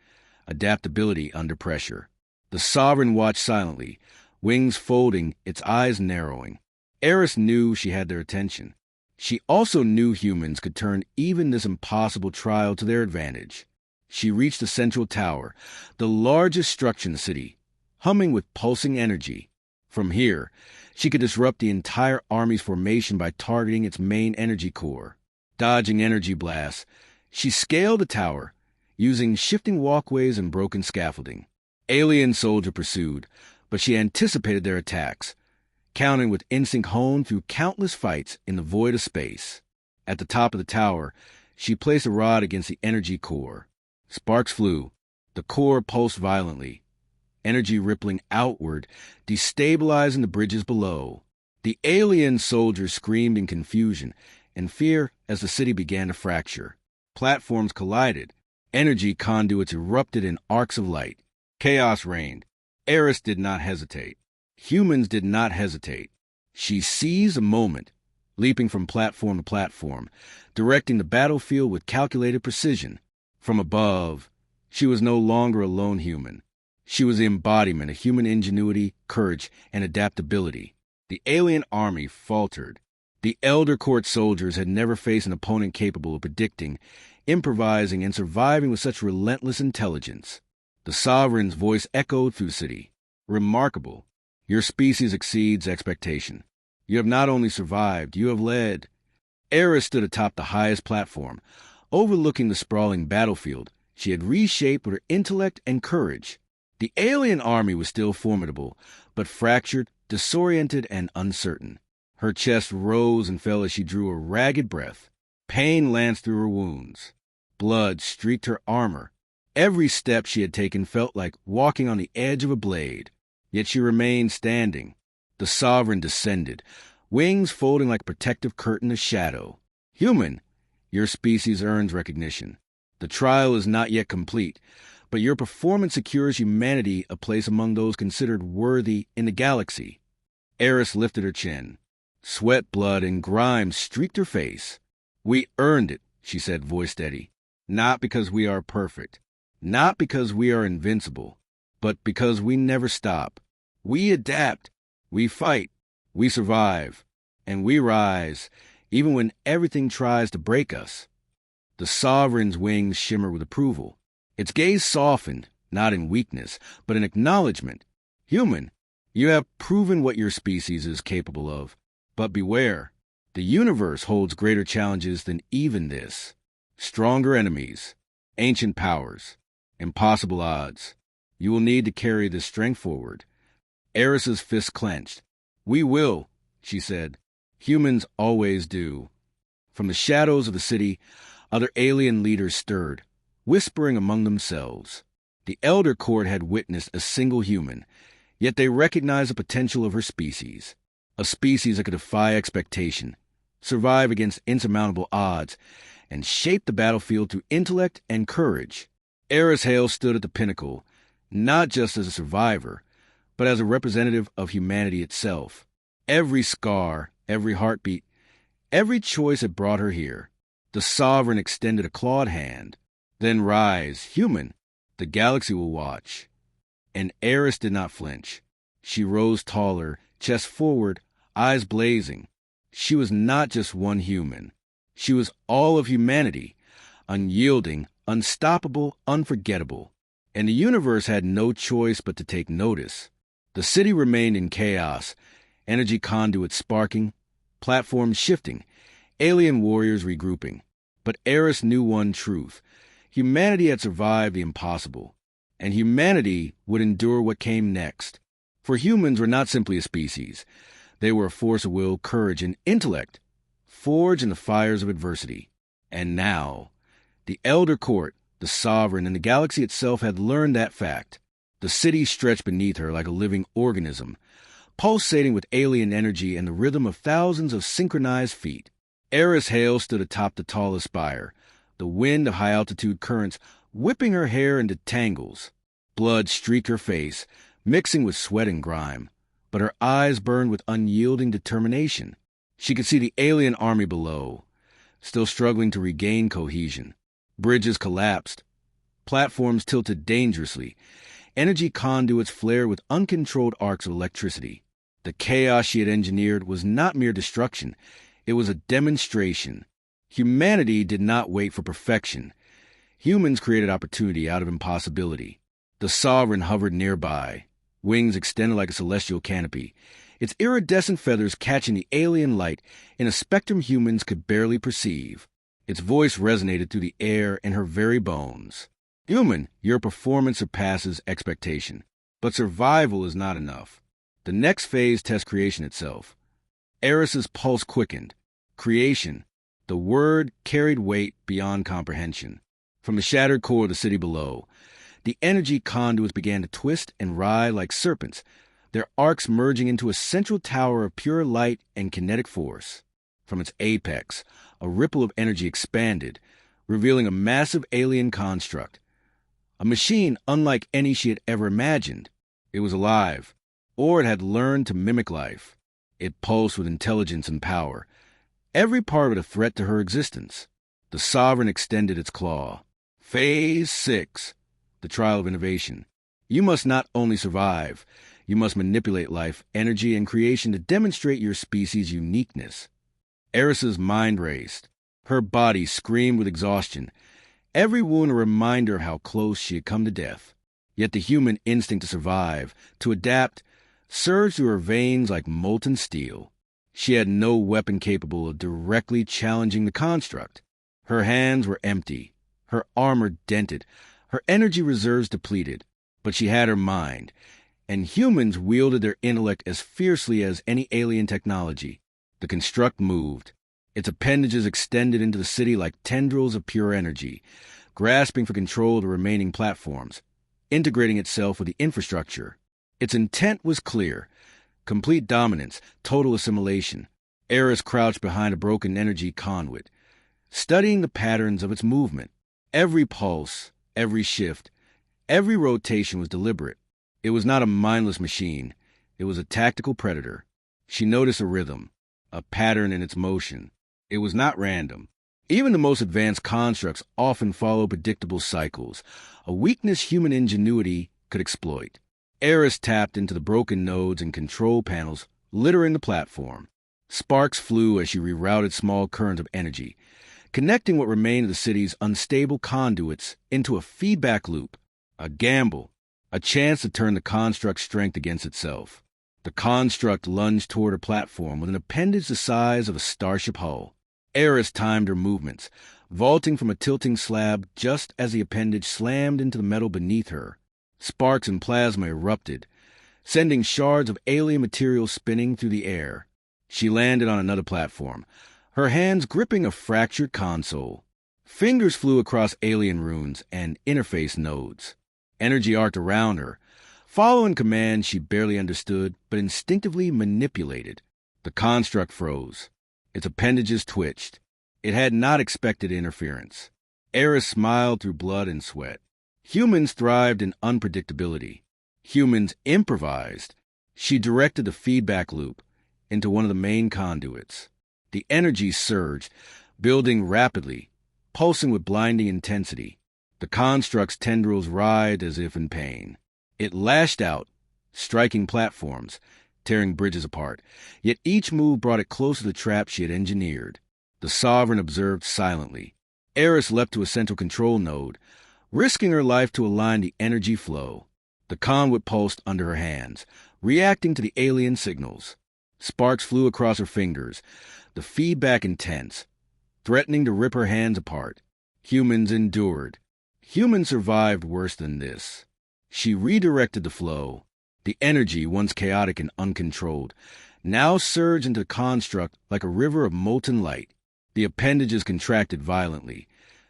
adaptability under pressure. The Sovereign watched silently, wings folding, its eyes narrowing. Eris knew she had their attention. She also knew humans could turn even this impossible trial to their advantage. She reached the central tower, the largest structure in the city, humming with pulsing energy. From here, she could disrupt the entire army's formation by targeting its main energy core. Dodging energy blasts, she scaled the tower, using shifting walkways and broken scaffolding. Alien soldiers pursued, but she anticipated their attacks, countering with instinct honed through countless fights in the void of space. At the top of the tower, she placed a rod against the energy core. Sparks flew. The core pulsed violently, energy rippling outward, destabilizing the bridges below. The alien soldiers screamed in confusion and fear as the city began to fracture. Platforms collided. Energy conduits erupted in arcs of light. Chaos reigned. Eris did not hesitate. Humans did not hesitate. She seized a moment, leaping from platform to platform, directing the battlefield with calculated precision. From above, she was no longer a lone human. She was the embodiment of human ingenuity, courage, and adaptability. The alien army faltered. The Elder Court soldiers had never faced an opponent capable of predicting, improvising, and surviving with such relentless intelligence. The Sovereign's voice echoed through the city. Remarkable. Your species exceeds expectation. You have not only survived, you have led. Eris stood atop the highest platform, overlooking the sprawling battlefield she had reshaped with her intellect and courage. The alien army was still formidable, but fractured, disoriented, and uncertain. Her chest rose and fell as she drew a ragged breath. Pain lanced through her wounds. Blood streaked her armor. Every step she had taken felt like walking on the edge of a blade. Yet she remained standing. The Sovereign descended, wings folding like a protective curtain of shadow. Human, your species earns recognition. The trial is not yet complete, but your performance secures humanity a place among those considered worthy in the galaxy. Eris lifted her chin. Sweat, blood, and grime streaked her face. We earned it, she said, voice steady. Not because we are perfect. Not because we are invincible, but because we never stop. We adapt. We fight. We survive. And we rise, even when everything tries to break us. The Sovereign's wings shimmered with approval. Its gaze softened, not in weakness, but in acknowledgement. Human, you have proven what your species is capable of. But beware, the universe holds greater challenges than even this. Stronger enemies, ancient powers, impossible odds. You will need to carry this strength forward. Eris's fist clenched. We will, she said. Humans always do. From the shadows of the city, other alien leaders stirred, whispering among themselves. The Elder Court had witnessed a single human, yet they recognized the potential of her species. A species that could defy expectation, survive against insurmountable odds, and shape the battlefield through intellect and courage. Eris Hale stood at the pinnacle, not just as a survivor, but as a representative of humanity itself. Every scar, every heartbeat, every choice had brought her here. The Sovereign extended a clawed hand. Then rise, human. The galaxy will watch. And Eris did not flinch. She rose taller, chest forward, eyes blazing. She was not just one human. She was all of humanity, unyielding, unstoppable, unforgettable. And the universe had no choice but to take notice. The city remained in chaos, energy conduits sparking, platforms shifting, alien warriors regrouping. But Eris knew one truth. Humanity had survived the impossible. and humanity would endure what came next. For humans were not simply a species. They were a force of will, courage, and intellect, forged in the fires of adversity. And now, the Elder Court, the Sovereign, and the galaxy itself had learned that fact. The city stretched beneath her like a living organism, pulsating with alien energy and the rhythm of thousands of synchronized feet. Eris Hale stood atop the tallest spire, the wind of high-altitude currents whipping her hair into tangles. Blood streaked her face, mixing with sweat and grime, but her eyes burned with unyielding determination. She could see the alien army below, still struggling to regain cohesion. Bridges collapsed. Platforms tilted dangerously. Energy conduits flared with uncontrolled arcs of electricity. The chaos she had engineered was not mere destruction. It was a demonstration. Humanity did not wait for perfection. Humans created opportunity out of impossibility. The Sovereign hovered nearby, wings extended like a celestial canopy, its iridescent feathers catching the alien light in a spectrum humans could barely perceive. Its voice resonated through the air in her very bones. Human, your performance surpasses expectation. But survival is not enough. The next phase tests creation itself. Eris's pulse quickened. Creation. The word carried weight beyond comprehension. From the shattered core of the city below, the energy conduits began to twist and writhe like serpents, their arcs merging into a central tower of pure light and kinetic force. From its apex, a ripple of energy expanded, revealing a massive alien construct. A machine unlike any she had ever imagined. It was alive, or it had learned to mimic life. It pulsed with intelligence and power, every part of it a threat to her existence. The Sovereign extended its claw. Phase 6, the trial of innovation. You must not only survive, you must manipulate life, energy, and creation to demonstrate your species' uniqueness. Eris's mind raced. Her body screamed with exhaustion, every wound a reminder of how close she had come to death. Yet the human instinct to survive, to adapt, surged through her veins like molten steel. She had no weapon capable of directly challenging the construct. Her hands were empty, her armor dented, her energy reserves depleted. But she had her mind, and humans wielded their intellect as fiercely as any alien technology. The construct moved. Its appendages extended into the city like tendrils of pure energy, grasping for control of the remaining platforms, integrating itself with the infrastructure. Its intent was clear: complete dominance, total assimilation. Eris crouched behind a broken energy conduit, studying the patterns of its movement. Every pulse, every shift, every rotation was deliberate. It was not a mindless machine. It was a tactical predator. She noticed a rhythm, a pattern in its motion. It was not random. Even the most advanced constructs often follow predictable cycles, a weakness human ingenuity could exploit. Eris tapped into the broken nodes and control panels littering the platform. Sparks flew as she rerouted small currents of energy, connecting what remained of the city's unstable conduits into a feedback loop, a gamble, a chance to turn the construct's strength against itself. The construct lunged toward her platform with an appendage the size of a starship hull. Eris timed her movements, vaulting from a tilting slab just as the appendage slammed into the metal beneath her. Sparks and plasma erupted, sending shards of alien material spinning through the air. She landed on another platform, her hands gripping a fractured console. Fingers flew across alien runes and interface nodes. Energy arced around her, following commands she barely understood but instinctively manipulated. The construct froze. Its appendages twitched. It had not expected interference. Eris smiled through blood and sweat. Humans thrived in unpredictability. Humans improvised. She directed the feedback loop into one of the main conduits. The energy surged, building rapidly, pulsing with blinding intensity. The construct's tendrils writhed as if in pain. It lashed out, striking platforms, tearing bridges apart, yet each move brought it closer to the trap she had engineered. The Sovereign observed silently. Eris leapt to a central control node, risking her life to align the energy flow. The conduit pulsed under her hands, reacting to the alien signals. Sparks flew across her fingers, the feedback intense, threatening to rip her hands apart. Humans endured. Humans survived worse than this. She redirected the flow. The energy, once chaotic and uncontrolled, now surged into the construct like a river of molten light. The appendages contracted violently,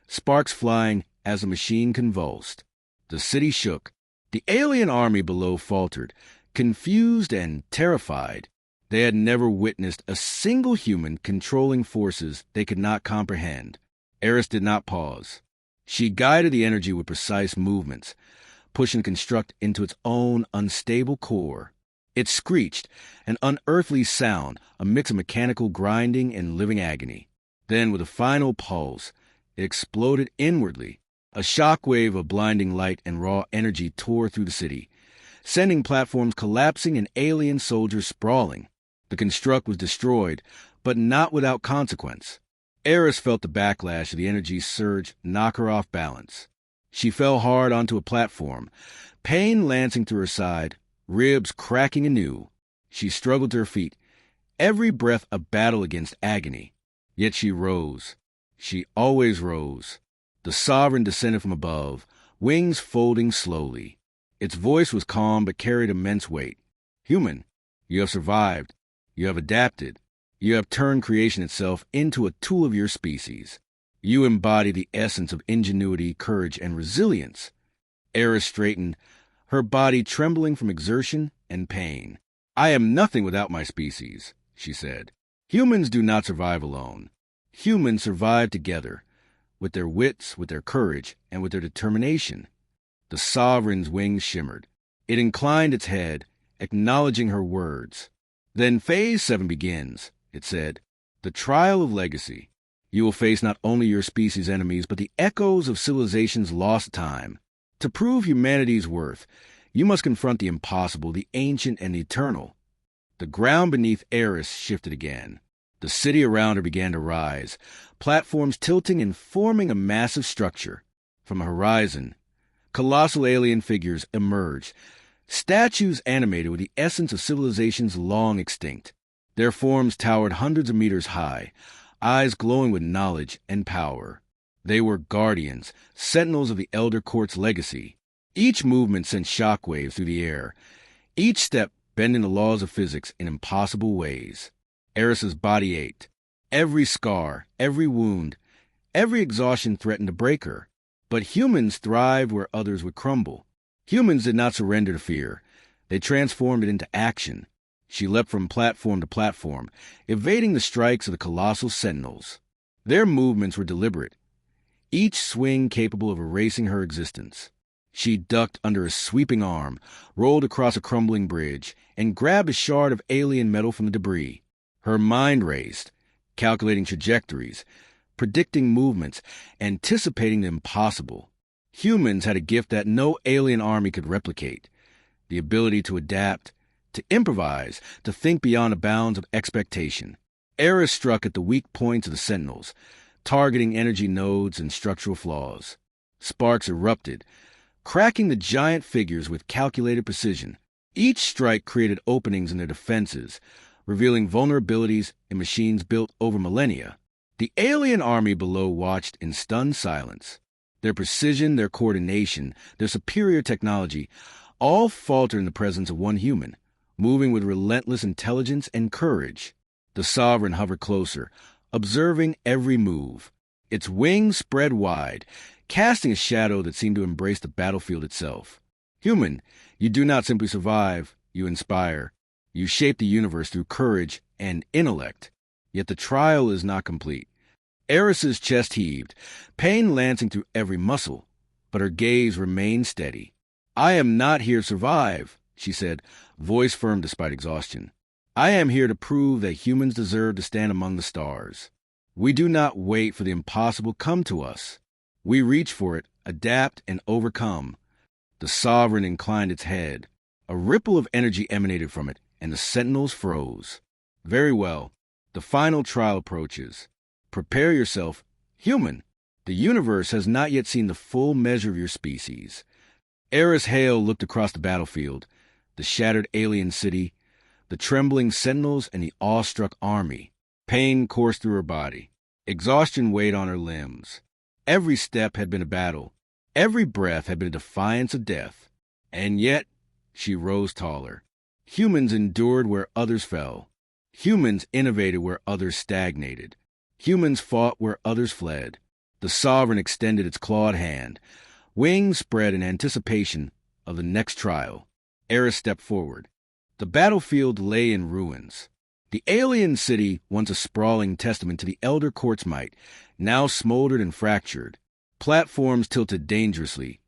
sparks flying as the machine convulsed. The city shook. The alien army below faltered, confused and terrified. They had never witnessed a single human controlling forces they could not comprehend. Eris did not pause. She guided the energy with precise movements, pushing the construct into its own unstable core. It screeched, an unearthly sound, a mix of mechanical grinding and living agony. Then, with a final pulse, it exploded inwardly. A shockwave of blinding light and raw energy tore through the city, sending platforms collapsing and alien soldiers sprawling. The construct was destroyed, but not without consequence. Eris felt the backlash of the energy surge knock her off balance. She fell hard onto a platform, pain lancing through her side, ribs cracking anew. She struggled to her feet, every breath a battle against agony. Yet she rose. She always rose. The Sovereign descended from above, wings folding slowly. Its voice was calm but carried immense weight. Human, you have survived. You have adapted. You have turned creation itself into a tool of your species. You embody the essence of ingenuity, courage, and resilience. Eris straightened, her body trembling from exertion and pain. I am nothing without my species, she said. Humans do not survive alone. Humans survive together, with their wits, with their courage, and with their determination. The Sovereign's wings shimmered. It inclined its head, acknowledging her words. Then Phase 7 begins, it said. The trial of legacy. You will face not only your species' enemies, but the echoes of civilization's lost time. To prove humanity's worth, you must confront the impossible, the ancient and the eternal. The ground beneath Eris shifted again. The city around her began to rise, platforms tilting and forming a massive structure. From a horizon, colossal alien figures emerged, statues animated with the essence of civilizations long extinct. Their forms towered hundreds of meters high, eyes glowing with knowledge and power. They were guardians, sentinels of the Elder Court's legacy. Each movement sent shockwaves through the air, each step bending the laws of physics in impossible ways. Eris's body ached. Every scar, every wound, every exhaustion threatened to break her. But humans thrived where others would crumble. Humans did not surrender to fear. They transformed it into action. She leapt from platform to platform, evading the strikes of the colossal sentinels. Their movements were deliberate, each swing capable of erasing her existence. She ducked under a sweeping arm, rolled across a crumbling bridge, and grabbed a shard of alien metal from the debris. Her mind raced, calculating trajectories, predicting movements, anticipating the impossible. Humans had a gift that no alien army could replicate: the ability to adapt, to improvise, to think beyond the bounds of expectation. Eris struck at the weak points of the sentinels, targeting energy nodes and structural flaws. Sparks erupted, cracking the giant figures with calculated precision. Each strike created openings in their defenses, revealing vulnerabilities in machines built over millennia. The alien army below watched in stunned silence. Their precision, their coordination, their superior technology all faltered in the presence of one human, moving with relentless intelligence and courage. The Sovereign hovered closer, observing every move. Its wings spread wide, casting a shadow that seemed to embrace the battlefield itself. Human, you do not simply survive, you inspire. You shape the universe through courage and intellect. Yet the trial is not complete. Eris's chest heaved, pain lancing through every muscle, but her gaze remained steady. I am not here to survive, she said, voice firm despite exhaustion. I am here to prove that humans deserve to stand among the stars. We do not wait for the impossible come to us. We reach for it, adapt, and overcome. The Sovereign inclined its head. A ripple of energy emanated from it, and the sentinels froze. Very well. The final trial approaches. Prepare yourself, human. The universe has not yet seen the full measure of your species. Eris Hale looked across the battlefield, the shattered alien city, the trembling sentinels, and the awestruck army. Pain coursed through her body. Exhaustion weighed on her limbs. Every step had been a battle. Every breath had been a defiance of death. And yet, she rose taller. Humans endured where others fell. Humans innovated where others stagnated. Humans fought where others fled. The sovereign extended its clawed hand. Wings spread in anticipation of the next trial. Eris stepped forward. The battlefield lay in ruins. The alien city, once a sprawling testament to the Elder Court's might, now smoldered and fractured. Platforms tilted dangerously.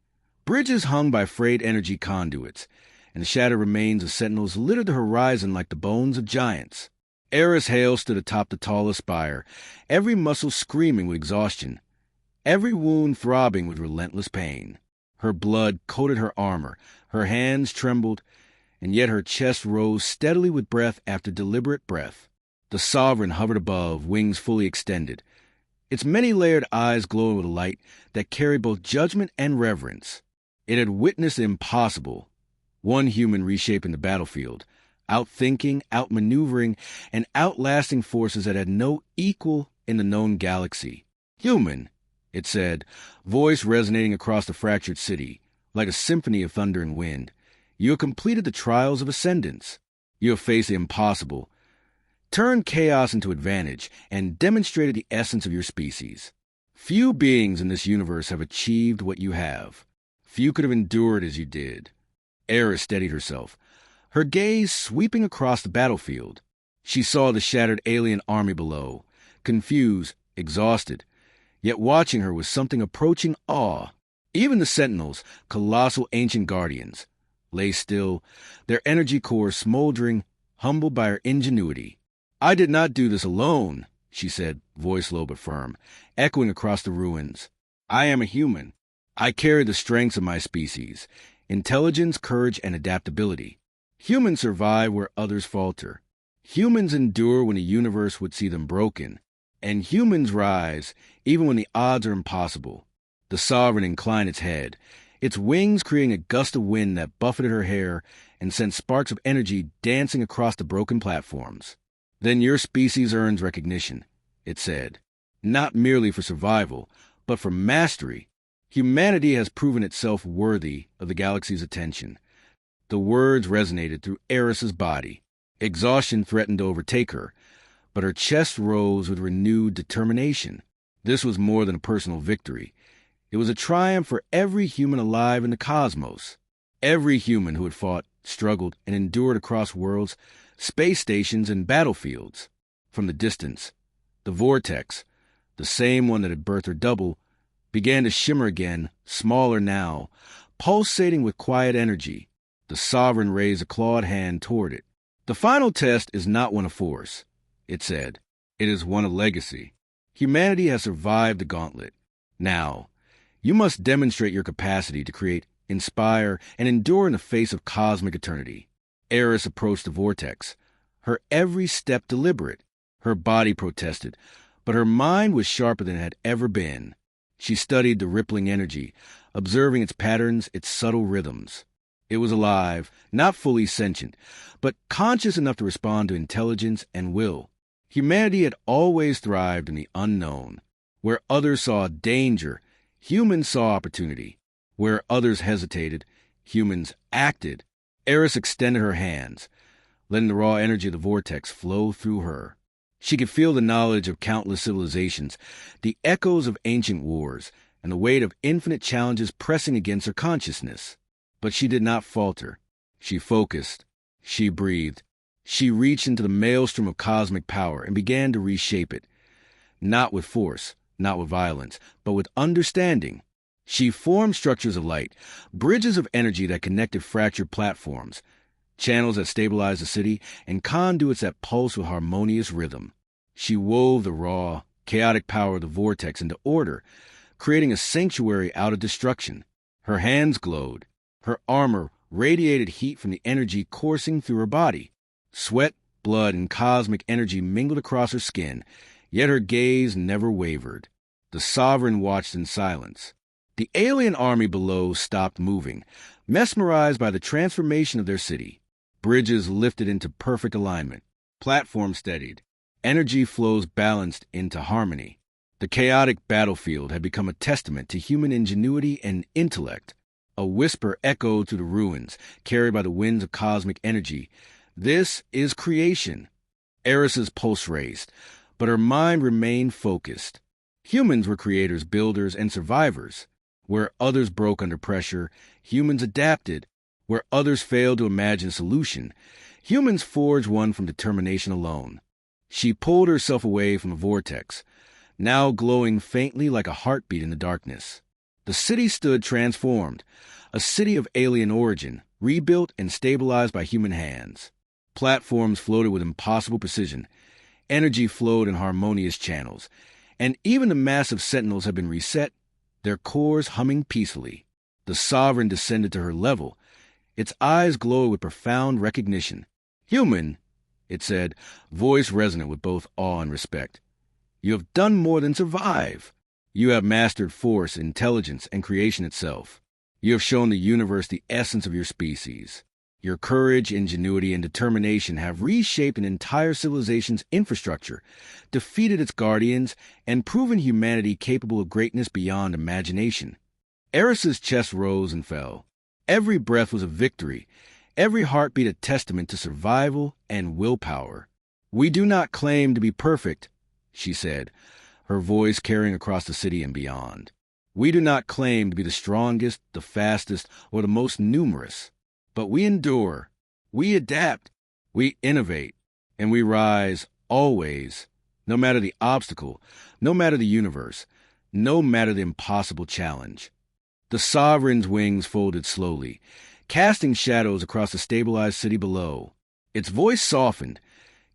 Bridges hung by frayed energy conduits, and the shattered remains of sentinels littered the horizon like the bones of giants. Eris Hale stood atop the tallest spire, every muscle screaming with exhaustion, every wound throbbing with relentless pain. Her blood coated her armor, her hands trembled, and yet her chest rose steadily with breath after deliberate breath. The sovereign hovered above, wings fully extended, its many-layered eyes glowing with a light that carried both judgment and reverence. It had witnessed the impossible, one human reshaping the battlefield, outthinking, outmaneuvering, and outlasting forces that had no equal in the known galaxy. Human, it said, voice resonating across the fractured city, like a symphony of thunder and wind. You have completed the trials of ascendance. You have faced the impossible, turned chaos into advantage, and demonstrated the essence of your species. Few beings in this universe have achieved what you have. Few could have endured as you did. Eris steadied herself, her gaze sweeping across the battlefield. She saw the shattered alien army below, confused, exhausted, yet watching her was something approaching awe. Even the sentinels, colossal ancient guardians, lay still, their energy core smoldering, humbled by her ingenuity. I did not do this alone, she said, voice low but firm, echoing across the ruins. I am a human. I carry the strengths of my species, intelligence, courage, and adaptability. Humans survive where others falter. Humans endure when the universe would see them broken. And humans rise, even when the odds are impossible. The sovereign inclined its head, its wings creating a gust of wind that buffeted her hair and sent sparks of energy dancing across the broken platforms. Then your species earns recognition, it said, not merely for survival, but for mastery. Humanity has proven itself worthy of the galaxy's attention. The words resonated through Eris's body. Exhaustion threatened to overtake her, but her chest rose with renewed determination. This was more than a personal victory. It was a triumph for every human alive in the cosmos. Every human who had fought, struggled, and endured across worlds, space stations, and battlefields. From the distance, the vortex, the same one that had birthed her double, began to shimmer again, smaller now, pulsating with quiet energy. The sovereign raised a clawed hand toward it. The final test is not one of force, it said. It is one of legacy. Humanity has survived the gauntlet. Now, you must demonstrate your capacity to create, inspire, and endure in the face of cosmic eternity. Eris approached the vortex, her every step deliberate. Her body protested, but her mind was sharper than it had ever been. She studied the rippling energy, observing its patterns, its subtle rhythms. It was alive, not fully sentient, but conscious enough to respond to intelligence and will. Humanity had always thrived in the unknown. Where others saw danger, humans saw opportunity. Where others hesitated, humans acted. Eris extended her hands, letting the raw energy of the vortex flow through her. She could feel the knowledge of countless civilizations, the echoes of ancient wars, and the weight of infinite challenges pressing against her consciousness. But she did not falter. She focused. She breathed. She reached into the maelstrom of cosmic power and began to reshape it. Not with force, not with violence, but with understanding. She formed structures of light, bridges of energy that connected fractured platforms, channels that stabilized the city, and conduits that pulsed with harmonious rhythm. She wove the raw, chaotic power of the vortex into order, creating a sanctuary out of destruction. Her hands glowed. Her armor radiated heat from the energy coursing through her body. Sweat, blood, and cosmic energy mingled across her skin, yet her gaze never wavered. The sovereign watched in silence. The alien army below stopped moving, mesmerized by the transformation of their city. Bridges lifted into perfect alignment. Platforms steadied. Energy flows balanced into harmony. The chaotic battlefield had become a testament to human ingenuity and intellect. A whisper echoed through the ruins, carried by the winds of cosmic energy. This is creation. Eris's pulse raced, but her mind remained focused. Humans were creators, builders, and survivors. Where others broke under pressure, humans adapted. Where others failed to imagine a solution, humans forged one from determination alone. She pulled herself away from the vortex, now glowing faintly like a heartbeat in the darkness. The city stood transformed, a city of alien origin, rebuilt and stabilized by human hands. Platforms floated with impossible precision. Energy flowed in harmonious channels, and even the massive sentinels had been reset, their cores humming peacefully. The sovereign descended to her level. Its eyes glowed with profound recognition. "Human," it said, voice resonant with both awe and respect. "You have done more than survive. You have mastered force, intelligence, and creation itself. You have shown the universe the essence of your species. Your courage, ingenuity, and determination have reshaped an entire civilization's infrastructure, defeated its guardians, and proven humanity capable of greatness beyond imagination." Eris's chest rose and fell. Every breath was a victory, every heartbeat a testament to survival and willpower. "We do not claim to be perfect," she said, her voice carrying across the city and beyond. "We do not claim to be the strongest, the fastest, or the most numerous. But we endure, we adapt, we innovate, and we rise always, no matter the obstacle, no matter the universe, no matter the impossible challenge." The sovereign's wings folded slowly, casting shadows across the stabilized city below. Its voice softened,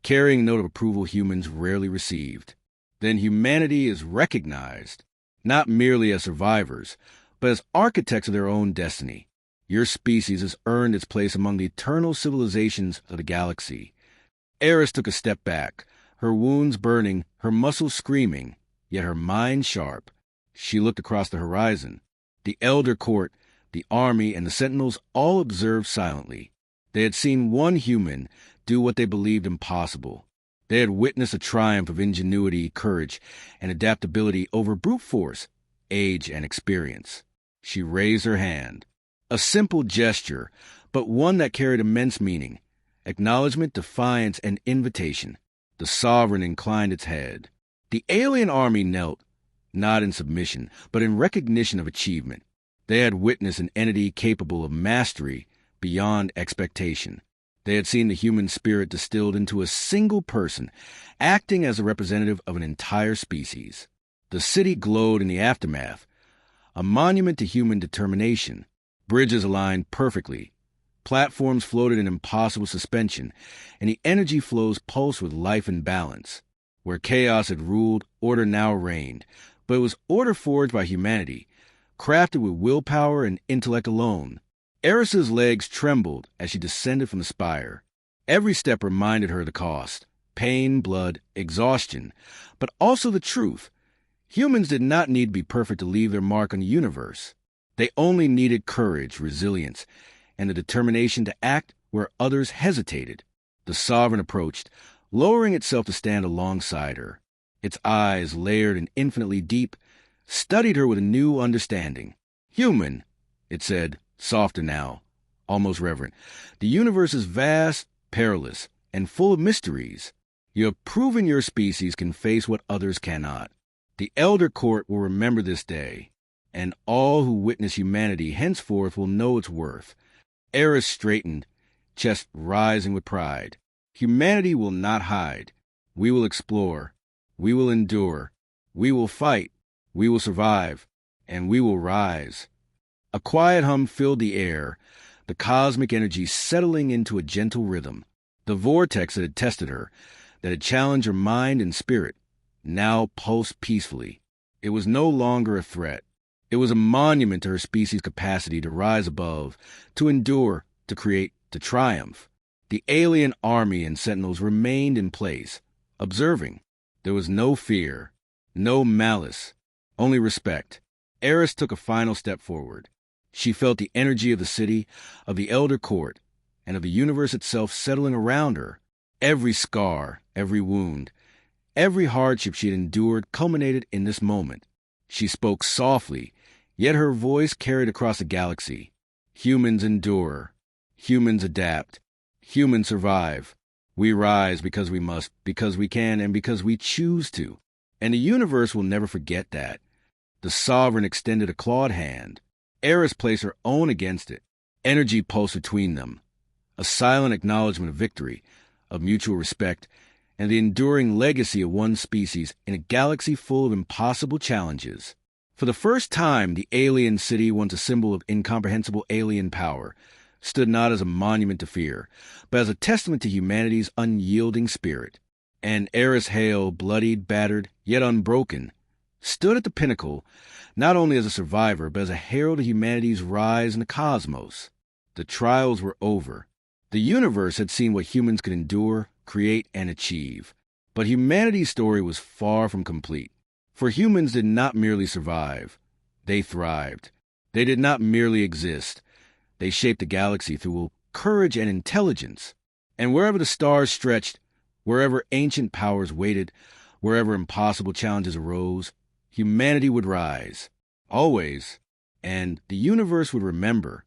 carrying a note of approval humans rarely received. "Then humanity is recognized, not merely as survivors, but as architects of their own destiny. Your species has earned its place among the eternal civilizations of the galaxy." Eris took a step back, her wounds burning, her muscles screaming, yet her mind sharp. She looked across the horizon. The Elder Court, the army, and the Sentinels all observed silently. They had seen one human do what they believed impossible. They had witnessed a triumph of ingenuity, courage, and adaptability over brute force, age, and experience. She raised her hand. A simple gesture, but one that carried immense meaning. Acknowledgement, defiance, and invitation. The sovereign inclined its head. The alien army knelt, not in submission, but in recognition of achievement. They had witnessed an entity capable of mastery beyond expectation. They had seen the human spirit distilled into a single person, acting as a representative of an entire species. The city glowed in the aftermath, a monument to human determination. Bridges aligned perfectly. Platforms floated in impossible suspension, and the energy flows pulsed with life and balance. Where chaos had ruled, order now reigned, but it was order forged by humanity, crafted with willpower and intellect alone. Eris's legs trembled as she descended from the spire. Every step reminded her of the cost: pain, blood, exhaustion, but also the truth. Humans did not need to be perfect to leave their mark on the universe. They only needed courage, resilience, and the determination to act where others hesitated. The sovereign approached, lowering itself to stand alongside her. Its eyes, layered and infinitely deep, studied her with a new understanding. "Human," it said, softer now, almost reverent. "The universe is vast, perilous, and full of mysteries. You have proven your species can face what others cannot. The Elder Court will remember this day, and all who witness humanity henceforth will know its worth." Eris straightened, chest rising with pride. "Humanity will not hide. We will explore. We will endure. We will fight. We will survive. And we will rise." A quiet hum filled the air, the cosmic energy settling into a gentle rhythm. The vortex that had tested her, that had challenged her mind and spirit, now pulsed peacefully. It was no longer a threat. It was a monument to her species' capacity to rise above, to endure, to create, to triumph. The alien army and sentinels remained in place, observing. There was no fear, no malice, only respect. Eris took a final step forward. She felt the energy of the city, of the Elder Court, and of the universe itself settling around her. Every scar, every wound, every hardship she had endured culminated in this moment. She spoke softly, yet her voice carried across the galaxy. Humans endure. Humans adapt. Humans survive. We rise because we must, because we can, and because we choose to. And the universe will never forget that. The sovereign extended a clawed hand. Eris placed her own against it. Energy pulsed between them. A silent acknowledgement of victory, of mutual respect, and the enduring legacy of one species in a galaxy full of impossible challenges. For the first time, the alien city, once a symbol of incomprehensible alien power, stood not as a monument to fear, but as a testament to humanity's unyielding spirit. And Eris Hale, bloodied, battered, yet unbroken, stood at the pinnacle, not only as a survivor, but as a herald of humanity's rise in the cosmos. The trials were over. The universe had seen what humans could endure, create, and achieve. But humanity's story was far from complete. For humans did not merely survive. They thrived. They did not merely exist. They shaped the galaxy through courage and intelligence. And wherever the stars stretched, wherever ancient powers waited, wherever impossible challenges arose, humanity would rise. Always. And the universe would remember.